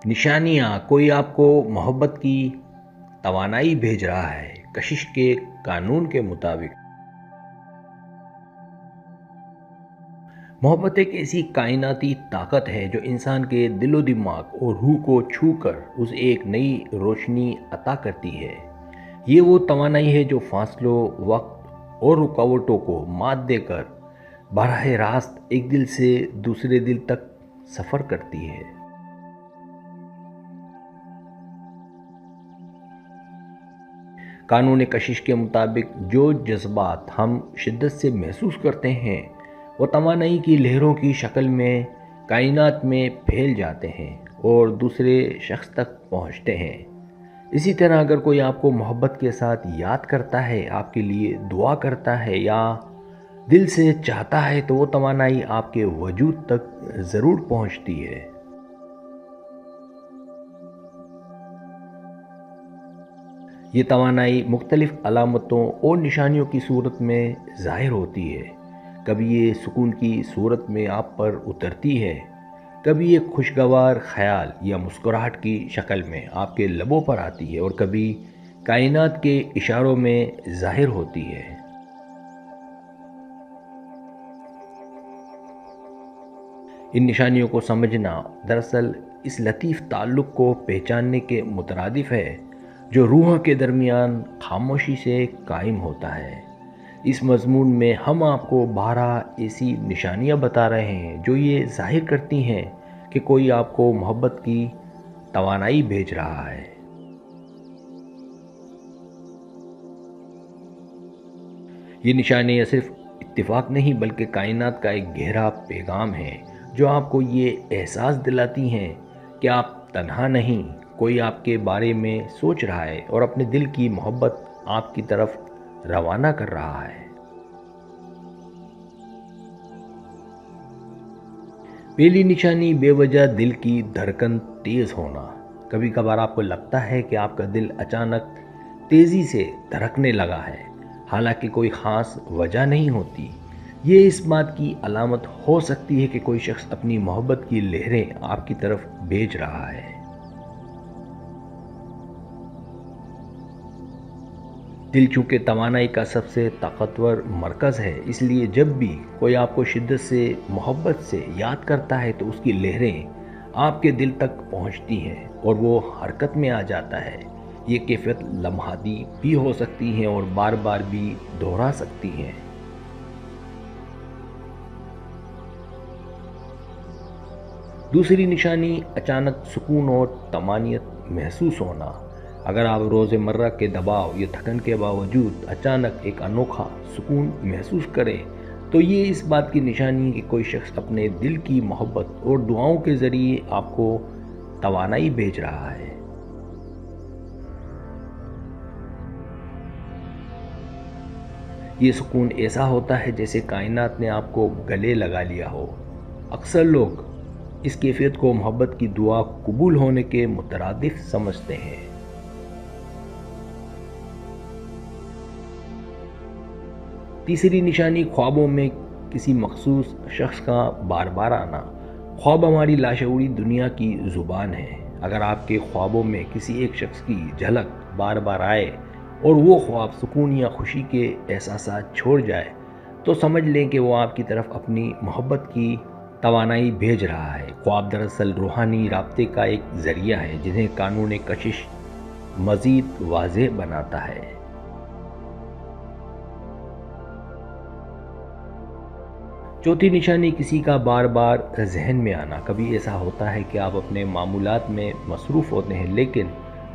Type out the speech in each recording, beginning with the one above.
نشانیاں: کوئی آپ کو محبت کی توانائی بھیج رہا ہے، کشش کے قانون کے مطابق۔ محبت ایک ایسی کائناتی طاقت ہے جو انسان کے دل و دماغ اور روح کو چھو کر اسے ایک نئی روشنی عطا کرتی ہے۔ یہ وہ توانائی ہے جو فاصلوں، وقت اور رکاوٹوں کو مات دے کر براہ راست ایک دل سے دوسرے دل تک سفر کرتی ہے۔ قانون کشش کے مطابق جو جذبات ہم شدت سے محسوس کرتے ہیں وہ توانائی کی لہروں کی شکل میں کائنات میں پھیل جاتے ہیں اور دوسرے شخص تک پہنچتے ہیں۔ اسی طرح اگر کوئی آپ کو محبت کے ساتھ یاد کرتا ہے، آپ کے لیے دعا کرتا ہے یا دل سے چاہتا ہے تو وہ توانائی آپ کے وجود تک ضرور پہنچتی ہے۔ یہ توانائی مختلف علامتوں اور نشانیوں کی صورت میں ظاہر ہوتی ہے۔ کبھی یہ سکون کی صورت میں آپ پر اترتی ہے، کبھی ایک خوشگوار خیال یا مسکراہٹ کی شکل میں آپ کے لبوں پر آتی ہے اور کبھی کائنات کے اشاروں میں ظاہر ہوتی ہے۔ ان نشانیوں کو سمجھنا دراصل اس لطیف تعلق کو پہچاننے کے مترادف ہے جو روحوں کے درمیان خاموشی سے قائم ہوتا ہے۔ اس مضمون میں ہم آپ کو 12 ایسی نشانیاں بتا رہے ہیں جو یہ ظاہر کرتی ہیں کہ کوئی آپ کو محبت کی توانائی بھیج رہا ہے۔ یہ نشانیاں صرف اتفاق نہیں بلکہ کائنات کا ایک گہرا پیغام ہے جو آپ کو یہ احساس دلاتی ہیں کہ آپ تنہا نہیں، کوئی آپ کے بارے میں سوچ رہا ہے اور اپنے دل کی محبت آپ کی طرف روانہ کر رہا ہے۔ پہلی نشانی: بے وجہ دل کی دھڑکن تیز ہونا۔ کبھی کبھار آپ کو لگتا ہے کہ آپ کا دل اچانک تیزی سے دھڑکنے لگا ہے، حالانکہ کوئی خاص وجہ نہیں ہوتی۔ یہ اس بات کی علامت ہو سکتی ہے کہ کوئی شخص اپنی محبت کی لہریں آپ کی طرف بھیج رہا ہے۔ دل چونکہ توانائی کا سب سے طاقتور مرکز ہے، اس لیے جب بھی کوئی آپ کو شدت سے محبت سے یاد کرتا ہے تو اس کی لہریں آپ کے دل تک پہنچتی ہیں اور وہ حرکت میں آ جاتا ہے۔ یہ کیفیت لمحاتی بھی ہو سکتی ہیں اور بار بار بھی دہرا سکتی ہیں۔ دوسری نشانی: اچانک سکون اور طمانینت محسوس ہونا۔ اگر آپ روزمرہ کے دباؤ یا تھکن کے باوجود اچانک ایک انوکھا سکون محسوس کریں تو یہ اس بات کی نشانی ہے کہ کوئی شخص اپنے دل کی محبت اور دعاؤں کے ذریعے آپ کو توانائی بھیج رہا ہے۔ یہ سکون ایسا ہوتا ہے جیسے کائنات نے آپ کو گلے لگا لیا ہو۔ اکثر لوگ اس کیفیت کو محبت کی دعا قبول ہونے کے مترادف سمجھتے ہیں۔ تیسری نشانی: خوابوں میں کسی مخصوص شخص کا بار بار آنا۔ خواب ہماری لاشعوری دنیا کی زبان ہے۔ اگر آپ کے خوابوں میں کسی ایک شخص کی جھلک بار بار آئے اور وہ خواب سکون یا خوشی کے احساسات چھوڑ جائے تو سمجھ لیں کہ وہ آپ کی طرف اپنی محبت کی توانائی بھیج رہا ہے۔ خواب دراصل روحانی رابطے کا ایک ذریعہ ہے جنہیں قانون کشش مزید واضح بناتا ہے۔ چوتھی نشانی: کسی کا بار بار ذہن میں آنا۔ کبھی ایسا ہوتا ہے کہ آپ اپنے معمولات میں مصروف ہوتے ہیں لیکن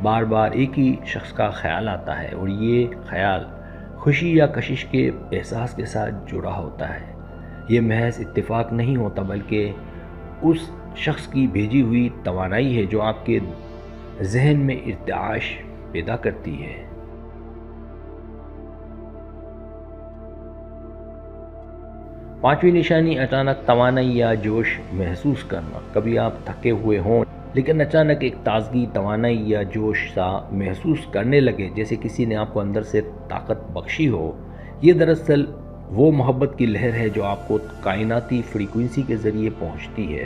بار بار ایک ہی شخص کا خیال آتا ہے اور یہ خیال خوشی یا کشش کے احساس کے ساتھ جڑا ہوتا ہے۔ یہ محض اتفاق نہیں ہوتا بلکہ اس شخص کی بھیجی ہوئی توانائی ہے جو آپ کے ذہن میں ارتعاش پیدا کرتی ہے۔ پانچویں نشانی: اچانک توانائی یا جوش محسوس کرنا۔ کبھی آپ تھکے ہوئے ہوں لیکن اچانک ایک تازگی، توانائی یا جوش سا محسوس کرنے لگے جیسے کسی نے آپ کو اندر سے طاقت بخشی ہو۔ یہ دراصل وہ محبت کی لہر ہے جو آپ کو کائناتی فریکوینسی کے ذریعے پہنچتی ہے۔